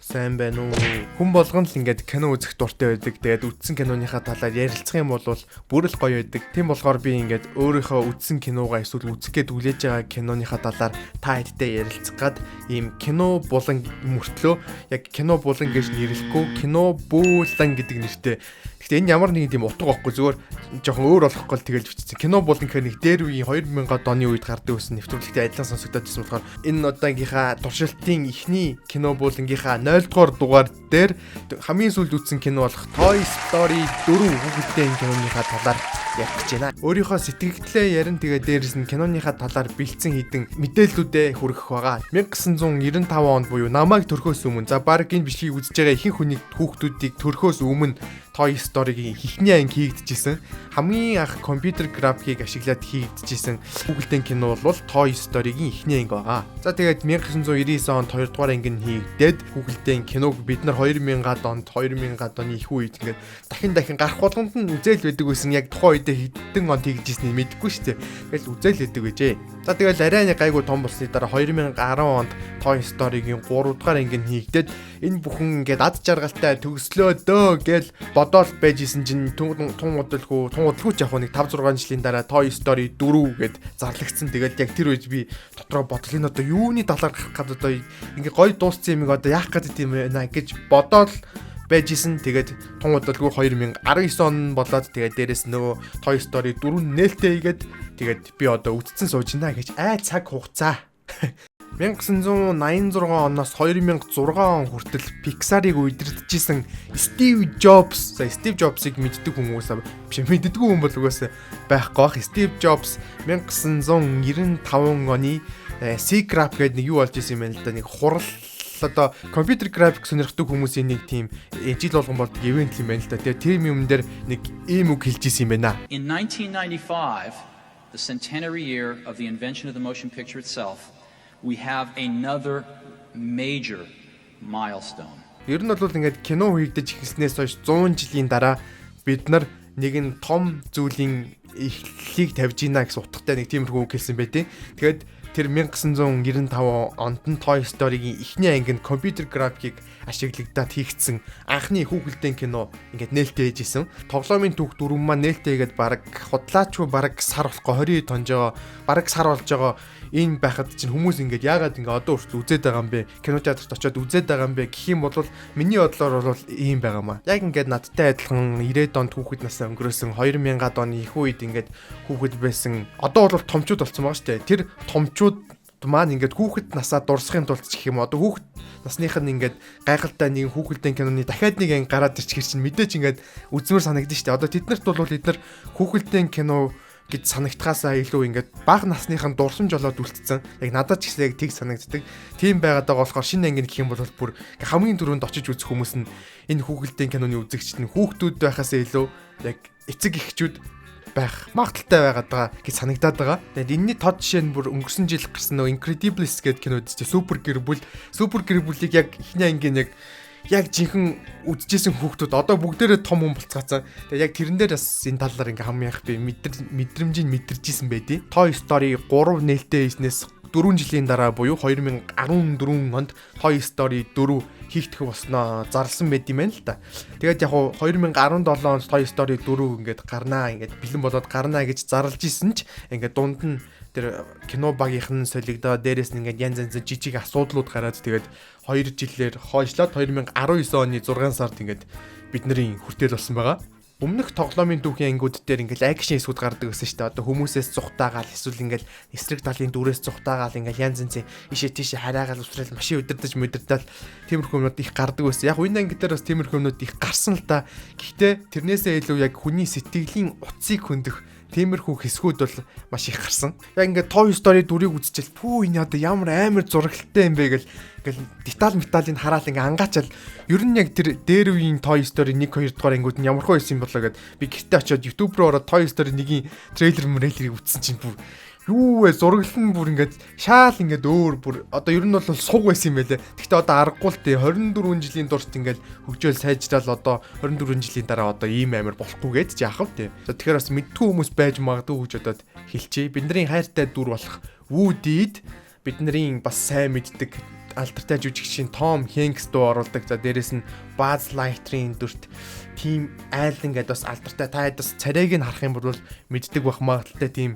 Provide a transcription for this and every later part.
Сайн байна уу? Хүн болгон л ингээд кино үзэх дуртай байдаг. Тэгээд үзсэн киноныхаа талаар ярилцах юм бол бүр л гоё байдаг. Тийм болохоор би ингээд өөрийнхөө үзсэн киногаа эсвэл үзэх гээд хүлээж байгаа киноныхаа талаар та хэдтэй ярилцах гад ийм кино булан мөртлөө яг кино булан гэж нэрлэхгүй кино буулан гэдэг нэртэй. Гэхдээ энэ ямар нэгэн тийм утга байхгүй зүгээр жоохон өөр болохгүй л тэгэл бичсэн. Кино булан гэхээр нэг дээр үеийн 2000-ад оны үед гардаг байсан нэвтрүүлэгтэй адилхан сонсогдоод байсан болохоор энэ удаагийнхаа туршилтын эхний кино булангийнхаа 0 дугаар дугаар дээр хамгийн сүүлд үзсэн кино болох Toy Story 4 хүүхдийн киноныхаа талаар ярих гэж байна. Өөрийнхөө сэтгэгдлээ ярин тэгээ дээрэс нь киноныхаа талаар бэлдсэн хідэн мэдээллүүдээ хүргэх байгаа. 1995 онд буюу намайг төрхөөс өмнө за баг энэ бичлэгийг үзэж байгаа ихэнх хүний хүүхдүүдийг төрхөөс өмнө Toy Story-гийн эхний анги хийгдчихсэн. Хамгийн анх компьютер графикийг ашиглаад хийгдчихсэн хүүхдийн кино бол Toy Story-гийн эхний анги байгаа. За тэгээд 1999 онд 2 дугаар анги нь хийгдээд хүүхдийн киног бид нар 2000-ад оны их үед ингээд дахин гарах болгонд нь үзэл байдаг байсан. Яг тухайн үедээ хэдэн онд хийгдчихснийг мэдэхгүй шүү дээ. Тэгэл үзэл байдаг гэжээ. За тэгэл арай нэг гайгүй том болсны дараа 2010 онд Toy Story-гийн 3 дугаар анги нь хийгдээд энэ бүхэн ингээд ад жаргалтай төгслөө дөө гэл бодоол байжсэн чинь тун удалгүй яг нэг 5-6 жилийн дараа Toy Story 4 гэд зарлагдсан. Тэгээд яг тэр үед би дотроо бодол энэ одоо юуны талаар гарах гэдэг одоо ингээ гоё дууссан юмыг одоо яах гэдэг юм байна гэж бодоол байжсэн. Тэгээд тун удалгүй 2019 он болоод тэгээд дээрэс нөгөө Toy Story 4 нээлттэй хийгээд тэгээд би одоо үдцэн сууж байна гэж цаг хугацаа 1986 оноос 2006 он хүртэл Pixar-ыг удирдахжсэн Steve Jobs-ыг мэддэг хүмүүс биш мэддэггүй хүн бол угаасаа байхгүй бах. Steve Jobs 1995 оны C-Graph гэдэг нэг юу болж исэн юм байна л да. Нэг хурал одоо компьютер график сонирхдаг хүмүүсийн нэг тийм жил болгон болдог ивент юм байна л да. Тэгээ тийм юм дээр нэг ийм үг хэлж исэн юм байна. In 1995, the centenary year of the invention of the motion picture itself, we have another major milestone. Ер нь бол ингээд кино хийгдэж эхэлснээс хойш 100 жилийн дараа бид нар нэгэн том зүйлийн эхлэлийг тавьж ийна гэсэн утгатай нэг тиймэрхүү үг хэлсэн байдیں۔ Тэгээд тэр 1995 онд нь Toy Story-гийн эхний анги нь компьютер графикийг ашиглагдаад хийгдсэн анхны хүүхдийн кино ингээд нээлттэй ээжсэн. Тоглоомын түүх 4 маань нээлттэй гээд баг худлаачгүй баг сар болохгүй 20 тонжоо баг сар болж байгаа. Энэ байхад чинь хүмүүс ингээд яагаад ингээд одоо хүртэл үзээд байгаа юм бэ? Кино театрт очиод үзээд байгаа юм бэ гэх юм бол миний бодлоор бол ийм байгаамаа. Яг ингээд надтай адилхан 90-ад онд хүүхэд насаа өнгөрөөсөн 2000-ад оны их үед ингээд хүүхэд байсан. Одоо бол томчууд болсон байгаа шүү дээ. Тэр томчууд маань ингээд хүүхэд насаа дурсахын тулд ч гэх юм одоо хүүхэд насных нь ингээд гайхалтай нэг хүүхдийн киноны дахиад нэг анги гараад ирчихэр чинь мэдээж ингээд үзмэр санагдаж шүү дээ. Одоо тэднэрт бол эдгээр хүүхдийн кино гэж санагдхаасаа илүү ингээд бага насныхан дурсамж болоод үлдсэн. Яг надад ч гэсэн яг тийг санагддаг. Тийм байгаад байгаа болохоор шинэ анги гэх юм бол бүр хамгийн түрүүнд очиж үзэх хүмүүс нь энэ хүүхдийн киноны үзэгчд нь хүүхдүүд байхаасаа илүү яг эцэг эхчүүд байх магадaltaй байгаад байгаа гэж санагдаад байгаа. Тэгээд энэний тод жишээ нь бүр өнгөрсөн жил гарсан нөгөө Incredibles гэдэг кинод ч супер гэр бүлийг яг эхний ангийн яг жинхэнэ үдчихсэн хүүхдүүд одоо бүгдээрээ том хүн болцгаацсан. Тэгээ яг тэрэн дээр бас энэ талаар ингээм хамгийн их би мэдрэмжийг мэдэрчээсэн байдیں۔ Toy Story 3 нээлттэй хийснээс 4 жилийн дараа буюу 2014 онд Toy Story 4 хийгдэх болсноо зарласан байд юм байна л да. Тэгээд яг 2017 онд Toy Story 4 ингээд гарнаа ингээд бэлэн болоод гарнаа гэж зарлж исэн ч ингээд дунд нь тэр кино багийнхан солигдоо дээрээс нь ингээд янз жижиг асуудлууд гараад тэгээд 2 жилээр хойшлоод 2019 оны 6 сард ингээд бидний хүртэл болсон байгаа. Өмнөх тоглоомын түүхийн ангиуд дээр ингээл акшн эсүүд гардаг гэсэн шүү дээ. Одоо хүмүүсээс зүхтаагаал эсвэл ингээл эсрэг талын дүрээс зүхтаагаал ингээл янз янзын ишээ тийшээ хараагаал усрал машин удирдах мэдэрдэл тиймэрхүү юмнууд их гардаг байсан. Яг энэ анги дээр бас тиймэрхүү юмнууд их гарсан л та. Гэхдээ тэрнээсээ илүү яг хүний сэтгэлийн утсыг хөндөх тиймэрхүү хэсгүүд бол маш их гарсан. Яг ингээд Toy Story 4-ийг үзчихэл пүү энэ одоо ямар амар зурагтай юм бэ гэл ингээл деталь металлыг хараал ингээ ангаачаал ер нь яг тэр дээр үеийн Toy Story 1 2 дугаар ангиуд нь ямархуу байсан юм болоо гэд би гэртээ очиод YouTube руу ороод Toy Story 1-ийн трейлерийг үзсэн чинь бүр юу вэ зураглал нь бүр ингээд шаал ингээд өөр бүр одоо ер нь бол суг байсан юм байлээ. Гэхдээ одоо аргагүй л тээ 24 жилийн турш ингээд хөгжөөл сайжрал одоо 24 жилийн дараа одоо ийм амар болохгүй гэж яах вэ? Тэгэхээр бас мэдтгүй хүмүүс байж магадгүй гэж бодоод хэлчихье. Бидний хайртай дүр болох Woody-д бидний бас сайн мэддэг алдартай жүжигчин Том Хэнкс дуу оруулдаг. За дээрэс нь Buzz Lightyear-ийн дүрт Team Allen гэдэг бас алдартай. Та хэд бас царайг нь харах юм бол мэддэг байх магадaltaй тийм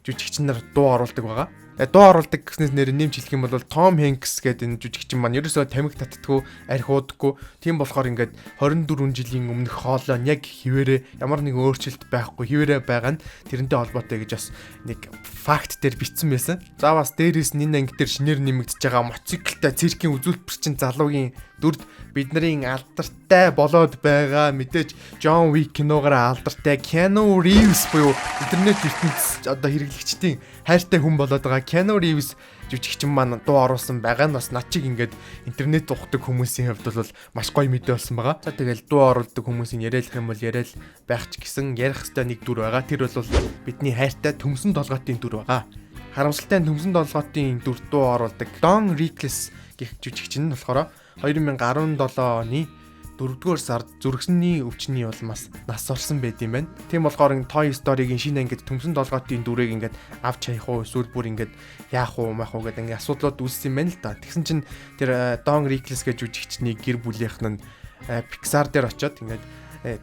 жүжигчин нар дуу оруулдаг байгаа. Дуу оруулдаг гэснээс нэр нэмж хэлэх юм бол Том Хэнкс гэдэг энэ жүжигчин маань ерөөсөө тамхи татдаггүй, арх уудаггүй. Тийм болохоор ингээд 24 жилийн өмнөх хоолой нь яг хിവэрэ ямар нэг өөрчлөлт байхгүй хിവэрэ байгаа нь тэрнтэй холбоотой гэж бас нэг факт дээр бичсэн байсан. За бас дээрээс нь энэ анги дээр шинээр нэмэгдэж байгаа мотоциклтай циркийн үзүүлбэрчин залуугийн дүрд бидний алдартай болоод байгаа мэдээж John Wick киногоор алдартай KINO Reeves буюу интернет ертөнцийн одоо хэрэглэгчдийн хайртай хүн болоод байгаа KINO Reeves жүжигчин маань дуу оруулсан байгаа нь бас над чиг ингээд интернет ухдаг хүмүүсийн хувьд бол маш гоё мэдээ болсон байгаа. За тэгэл дуу оруулдаг хүмүүсийн яриалах юм бол яриал байх ч гэсэн ярих хэвээр нэг дүр байгаа. Тэр бол бидний хайртай Төмсөн толгойтын дүр байгаа. Харамсалтай нь Төмсөн толгойтын дүр дуу оруулдаг Don Rickles гэх жүжигчин нь болохоор 2017 оны 4-р сард зүрхсэний өвчний улмаас нас орсон байт юм байна. Тийм болохоор Toy Story-гийн шинэ ангид Төмсөн толгойтын дүрийг ингээд авч хаях уу эсвэл бүр ингээд яах уу маах уу гэдэг ингээд асуудлууд үүссэн юм байна л да. Тэгсэн чинь тэр Don Rickles гэж жүжигчний гэр бүлийнх нь Pixar дээр очиод ингээд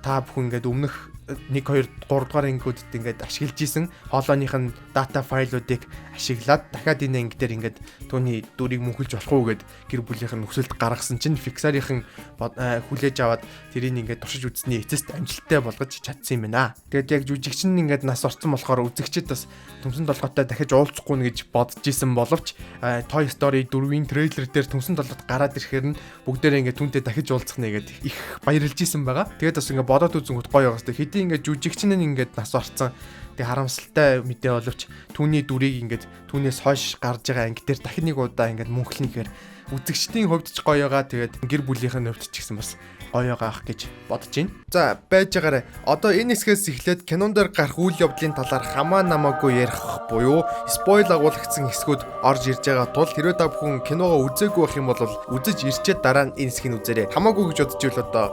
та бүхэн ингээд өмнөх 1 2 3 дугаар ангиудад ингээд ашиглаж исэн хоолойных нь дата файлуудыг ашиглаад дахиад энэ анги дээр ингээд түүний дүрийг мөнхөлж болох уу гэд гэр бүлийнх нь нөхцөлд гаргасан чинь Pixar-ийн хүлээж аваад тэрийг ингээд туршиж үзсний эцэст амжилттай болгож чадсан юм байна. Тэгээд яг жүжигчин ингээд нас орсон болохоор үзэгчид бас Төмсөн толгойтой дахиж уулзахгүй гэж бодож исэн боловч Toy Story 4-ийн трейлер дээр Төмсөн толгойд гараад ирэхээр нь бүгдээрээ ингээд түүнтэй дахиж уулзах нэгэд их баярлж исэн байгаа. Тэгээд бас ингээд бодоод үзэнгүүт гоё байгаас хэдий ингээд жүжигчин нь ингээд нас орсон. Тэг харамсалтай мэдээ боловч түүний дүрийг ингээд түүнээс хойш гарч байгаа анги дээр дахин нэг удаа ингээд мөнхлөнөхээр үзэгчдийн хувьд ч гоё байгаа. Тэгээд гэр бүлийнхэн хувьд ч гэсэн бас гоё байгаа ах гэж бодож байна. За байж байгаарай. Одоо энэ хэсгээс эхлээд кинон дээр гарах үйл явдлын талаар хамаа намаагүй ярих буюу спойл агуулгдсан хэсгүүд орж ирж байгаа тул хэрвээ та бүхэн киногоо үзээгүй байх юм бол үзэж ирчээд дараа нь энэ хэсгийг үзээрэй. Хамаагүй гэж бодож ивэл одоо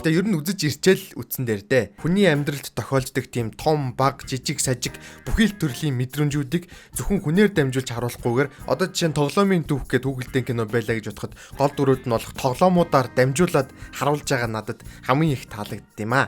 гэхдээ ер нь үзэж ирчээл үтсэн дээр дээ. Хүний амьдралд тохиолддог тийм том, баг, жижиг, сажиг бүхий л төрлийн мэдрэмжүүдийг зөвхөн хүнээр дамжуулж харуулахгүйгээр одоо жишээ нь Тоглоомын түүх гэдэг хүүхэлдэйн кино байлаа гэж бодоход гол дүрүүд нь болох тоглоомуудаар дамжуулаад харуулж байгаа надад хамгийн их таалагдд юм аа.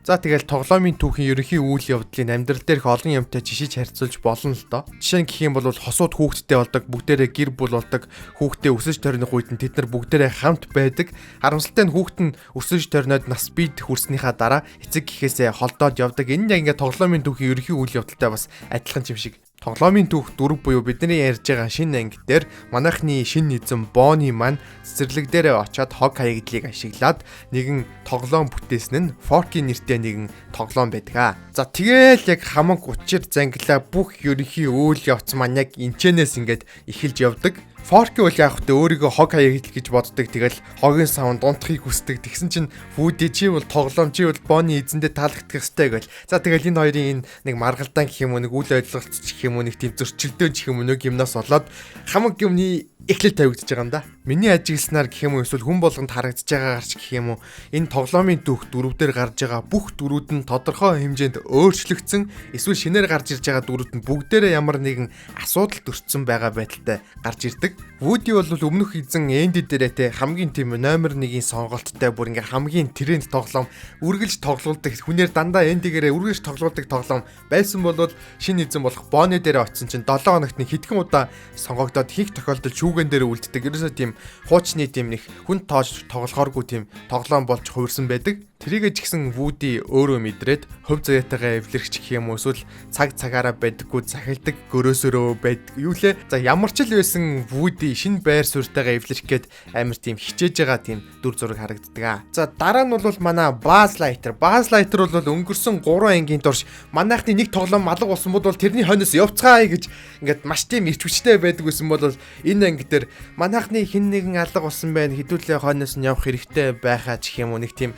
За тэгэл Тоглоомын түүхийн ерөнхий үйл явдлын амьдрал дээрх олон юмтай жишиж харьцуулж болно л доо. Жишээ нь гэх юм бол хосууд хүүхдтэй болдог, бүгдээрээ гэр бүл болдог, хүүхдээ өсөж тойрных үед нь тэд нар бүгдээрээ хамт байдаг. Харамсалтай нь хүүхд нь өсөж тойрноод нас бид хүрснийхаа дараа эцэг гэхээсээ холдоод явдаг. Энэ яг ингээ Тоглоомын түүхийн ерөнхий үйл явдалтай бас адилхан юм шиг. Тоглоомын түүх дүрэг буюу бидний ярьж байгаа шинэ анги дээр манайхны шинэ эзэн Бонни маань цэцэрлэг дээрээ очиод хог хаягдлыг ашиглаад нэгэн тоглоом бүтээсэн нь Forky нэртэй нэгэн тоглоом байдаг. За тэгэл яг хамаг учир зангилаа бүх ерөнхий үйл явц маань яг энчэнээс ингээд эхэлж явдаг. Forky бол яг хөтэ өөрийгөө хог хаягдл гэж боддог. Тэгэл хогийн савнд унтахыг хүсдэг. Тэгсэн чинь Woody чи бол тоглоом чи бол Бонни эзэндээ таалагдах ёстой гэл. За тэгэл энэ хоёрын энэ нэг маргалдаан гэх юм уу нэг үйл ойлголт гэх юм уу нэг тийм зөрчилдөөн гэх юм уу нэг юмнаас болоод хамаг юмны эхлэл тавигдчихж байгаа юм да. Миний ажигласнаар гэх юм уу эсвэл хүн болгонд харагдаж байгаа гарч гэх юм уу энэ Тоглоомын түүх дөрвдөр гарч байгаа бүх дөрүүд нь тодорхой хэмжээнд өөрчлөгдсөн эсвэл шинээр гарч ирж байгаа дөрүүд нь бүгдээрээ ямар нэгэн асуудал төрсөн байгаа байдалтай гарч ирдэг. Woody бол өмнөх эзэн Энди дээрээ те хамгийн тийм номер 1-ийн сонголттой бүр ингээ хамгийн тренд тоглоом үргэлж тоглоулдаг хүнээр дандаа Эндигээрээ үргэлж тоглоулдаг тоглоом байсан бол шинэ эзэн болох Бонни дээрээ очсон чинь 7 хоногт нэг хэдхэн удаа сонгогдоод хийх тохиолдолд шүүгэн дээр үлддэг. Ерөөсөө тийм хуучны тийм нэг хүн тоож тоглохооргүй тийм тоглоом болж хувирсан байдаг. Тэрийгэ ч гэсэн Woody өөрөө мэдрээд хөв заяатайгаа эвлэрч гэх юм уу эсвэл цаг цагаараа байдаггүй захилдаг гөрөөсөрөө байдаг. Юу лээ? За ямар ч л байсан Woody шинэ байр суурьтайгаа эвлэрх гээд амар тийм хичээж байгаа тийм дүр зураг харагддаг. За дараа нь бол манай Buzz Lightyear. Buzz Lightyear бол өнгөрсөн 3 ангийн турш манайхны нэг тоглоом алга болсон бол тэрний хойноос явцгаая гэж ингээд маш тийм ирч хүчтэй байдаг гэсэн бол энэ анги дээр манайхны хин нэгэн алга болсон байна. Хэдүүлээ хойноос нь явах хэрэгтэй байхаа гэх юм уу нэг тийм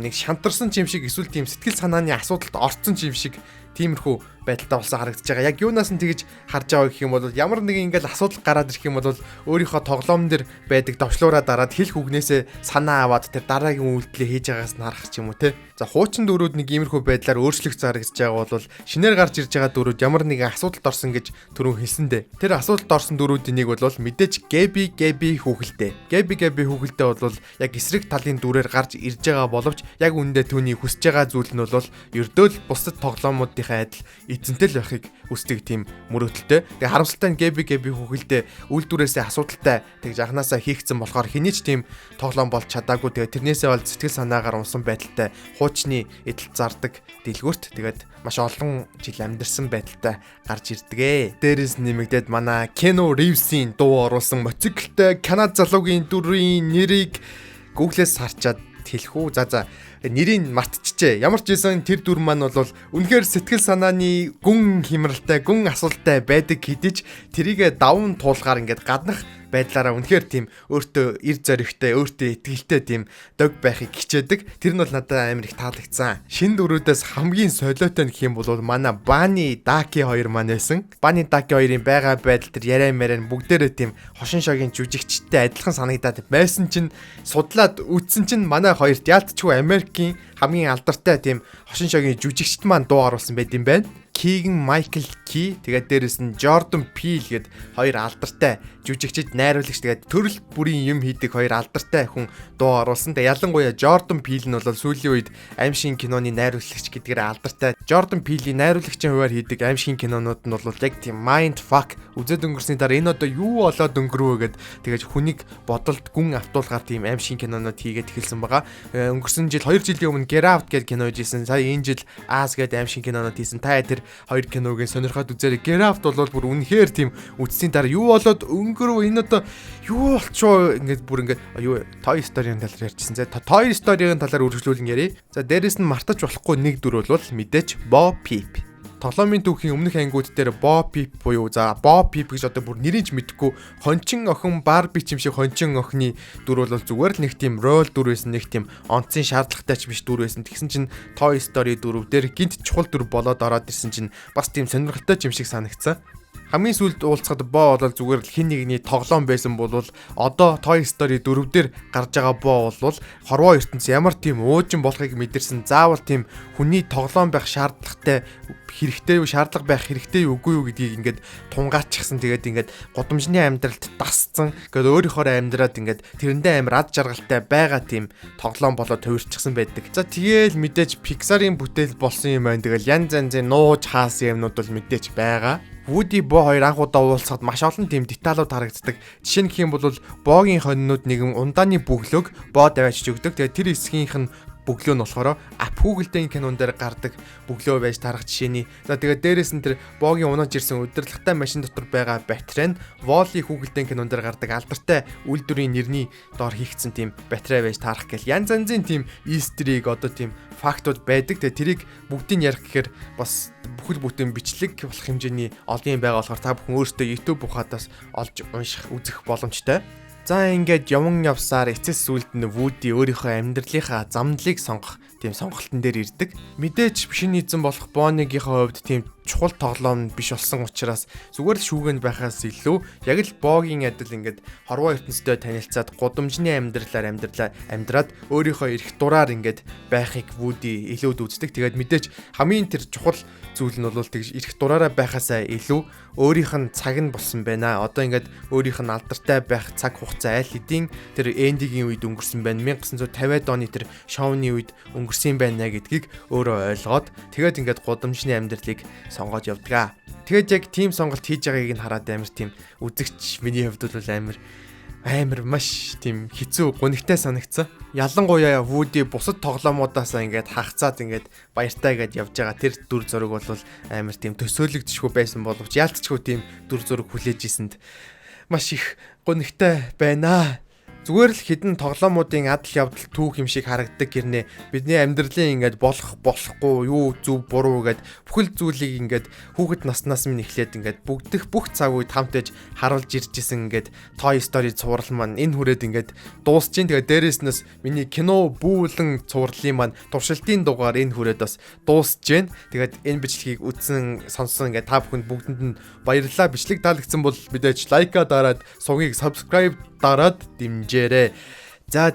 нэг шантарсан юм шиг эсвэл тийм сэтгэл санааны асуудалд орцсон юм шиг тиймэрхүү байдалтай болсон харагдаж байгаа. Яг юунаас нь тэгж харж байгаа гэх юм бол ямар нэгэн ингээл асуудал гараад ирэх юм бол өөрийнхөө тоглоом дээр байдаг давчлуураа дараад хэлэх үгнээсээ санаа аваад тэр дараагийн үйлдэлээ хийж байгаагаас нь харах ч юм уу те. За хуучин дөрүүд нэг иймэрхүү байдлаар өөрчлөгдөж харагдаж байгаа бол шинээр гарч ирж байгаа дөрүүд ямар нэгэн асуудалд орсон гэж түрүүн хэлсэн дээ. Тэр асуудалд орсон дөрүүдийн нэг бол мэдээж Гэби хүүхэлтэй. Гэби хүүхэлтэй бол яг эсрэг талын дүрээр гарч ирж байгаа боловч яг үүндээ түүний хүсэж байгаа зүйл нь бол ердөө л бусад тоглоомуудынхаа адил эзэнтэй л байхыг хүсдэг тийм мөрөөдөлтэй. Тэгээ харамсалтай нь Гэби хүүхэлтэй үйлдвэрээсээ асуудалтай тэгж анханасаа хийгдсэн болохоор хэний ч тийм тоглоом болж чадаагүй. Тэгээ тэрнээсээ бол сэтгэл санаагаар унсан байдалтай хуучны эдэлт зардаг дэлгүүрт тэгээд маш олон жил амьдарсан байдалтай гарч ирдэг. Дээрээс нэмэгдээд манай KINO Reeves-ийн дуу оруулсан мотоциклтэй Канад залуугийн дүрийн нэрийг Google-ээс харчаад хэлэх үү. За нэрийг мартчихжээ. Ямар ч байсан тэр дүр маань бол үнэхээр сэтгэл санааны гүн хямралтай, гүн асуулттай байдаг хэдиж тэрийгэ даван туулгаар ингээд гаднах байдлаараа үнэхээр тийм өөртөө эр зоригтой, өөртөө итгэлтэй тийм дог байхыг хичээдэг. Тэр нь бол надад амар их таалагдсан. Шинэ дүрүүдээс хамгийн солиотой гэх юм бол манай Бани Даки хоёр маань байсан. Бани Даки хоёрын байгаа байдал тэр яриа мэрэн бүгдээрээ тийм хошин шогийн жүжигчтэй адилхан санагдаад байсан чинь судлаад үтсэн чинь манай хоёрт яалтчгүй Америкийн хамгийн алдартай тийм хошин шогийн жүжигчт маань дуу оруулсан байт юм байна. Keegan Michael Key тэгээд дээрэс нь Jordan Peele гээд хоёр алдартай жүжигчид найруулагч тэгээд төрөл бүрийн юм хийдэг хоёр алдартай хүн дуу оруулсан. Тэгээд ялангуяа Jordan Peele нь бол сүүлийн үед аимшиг киноны найруулагч гэдгээр алдартай. Jordan Peele-ийн найруулагчийн хуваар хийдэг аимшиг кинонууд нь бол яг тийм mind fuck үзээд өнгөрсний дараа энэ одоо юу болоод өнгөрөө гэд тэгээд хүнийг бодолд гүн автуулгаар тийм аимшиг кинонууд хийгээд эхэлсэн байгаа. Өнгөрсөн жил 2 жилийн өмнө Get Out гэж кино хийжсэн. Сая энэ жил As гэдэг аимшиг кинонууд хийсэн. Та тэр хоёр киног сонирхоод үзээрэй. Get Out бол бүр үнэхээр тийм үдсийн дараа юу болоод өнгөрөө энэ одоо юу болчихоо ингээд бүр ингээд юу Toy Story-ийн талаар ярьжсэн. Toy Story-ийн талаар үргэлжлүүлэн ярив. За дээрэс нь мартаж болохгүй нэг дүр бол мэдээж Bo Peep. Тоглоомын түүхийн өмнөх ангиуд дээр Bo Peep буюу Bo Peep гэж одоо бүр нэрийг мэдхгүй хончин охин Barbie ч юм шиг хончин охины дүр бол зүгээр л нэг тийм рол дүр байсан, нэг тийм онцгийн шаардлагатай ч биш дүр байсан. Тэгсэн чинь Toy Story дүрв дээр гинт чухал дүр болоод ороод ирсэн чинь бас тийм сонирхолтой юм шиг санагдсан. Хамгийн сүүлд уулзахад Бо бол зүгээр л хин нэгний тоглоом байсан бол одоо Toy Story 4 дээр гарч байгаа Бо бол хорвоо ертөнц ямар тийм уужин болохыг мэдэрсэн. Заавал тийм хүний тоглоом байх шаардлагатай хэрэгтэй юу, шаардлага байх хэрэгтэй юу үгүй юу гэдгийг ингээд тунгаачихсан. Тэгээд ингээд гудамжны амьдралд дасцсан. Ингээд өөрийнхөө амьдраад ингээд тэрэндээ амар ад жаргалтай байгаа тийм тоглоом болоод хувирчихсан байдаг. За тэгээл мэдээж Pixar-ын бүтээл болсон юм байна. Тэгэл янз янзын нууж хаасан юмнууд бол мэдээж байгаа. Woody Bo хоёр анх удаа уулзахад маш олон тийм деталууд харагддаг. Жишээ нь гэх юм бол Богийн хоньнууд нэгэн ундааны бөглөөг Bo даваачж өгдөг. Тэгээ тэр хэсгийнх нь бөглөө нь болохоор ап хүүгэлдэйн кинон дээр гардаг бөглөө байж тарах жишээний. За тэгээд дээрэс нь тэр Богийн унаж ирсэн удирдлагатай машин дотор байгаа батарей нь Волли хүүгэлдэйн кинон дээр гардаг алдартай үйлдвэрийн нэрний доор хийгдсэн тийм батарей байж тарах гэл янз янзын тийм истрийг одоо тийм фактууд байдаг. Тэгээ тэрийг бүгдийг ярих гэхээр бас бүхэл бүтэн бичлэг болох хэмжээний олон юм байгаа болохоор та бүхэн өөрсдөө YouTube ухаадаас олж унших үзэх боломжтой. За ингээд явсаар эцэс сүлд нь Woody өөрийнхөө амьдралынхаа замдлыг сонгох тийм сонголтын дээр ирдэг. Мэдээж шинэ эзэн болох Bonnie-гийнхаа хувьд тийм чухал тоглоом биш болсон учраас зүгээр л шүүгэнд байхаас илүү яг л Богийн адил ингээд хорвоо ертөнцтэй танилцаад гудамжны амьдраад өөрийнхөө эрх дураар ингээд байхыг Woody илүүд үздэг. Тэгээд мэдээж хамгийн тэр чухал зүйл нь бол тэгж эрх дураараа байхаасаа илүү өөрийнх нь цаг нь болсон байна. Одоо ингээд өөрийнх нь алдартай байх цаг хугацаа аль хэдийн тэр эндигийн үед өнгөрсөн байна. 1950-ад оны тэр шоуны үед өнгөрсөн байна гэдгийг өөрөө ойлгоод тэгээд ингээд гудамжны амьдралыг сонгоод явдаг. Тэгээд яг тийм сонголт хийж байгааг нь хараад амар тийм үзэгч миний хувьд бол амар маш тийм хэцүү гонигтай санагдсан. Ялангуяа Woody бусад тоглоомуудаасаа ингээд хагцаад ингээд баяртай гэдээ явж байгаа тэр дүр зураг бол амар тийм төсөөлөгдөшгүй байсан боловч яалтчгүй тийм дүр зураг хүлээж ийсэнд маш их гонигтай байна. зүгээр л хідэн тоглоомуудын адал явдал түүх юм шиг харагддаг гэрнэ. Бидний амьдралын ингээд болохгүй юу зөв буруу гэд бүхэл зүйлийг ингээд хүүхэд наснаас минь эхлээд ингээд бүх цаг үед хамтаж харуулж ирж исэн ингээд Toy Story цуврал маань энэ хүрээд ингээд дуусч чинь. Тэгээд дээрээснээс миний кино бүүлэн цувралын маань туршилтын дугаар энэ хүрээд бас дуусч байна. Тэгээд энэ бичлэгийг үзсэн сонссон ингээд та бүхэнд бүгдэнд нь баярлалаа. Бичлэг таалагдсан бол мэдээж лайка дараад, сугийг subscribe дараад дэмжээрэй. За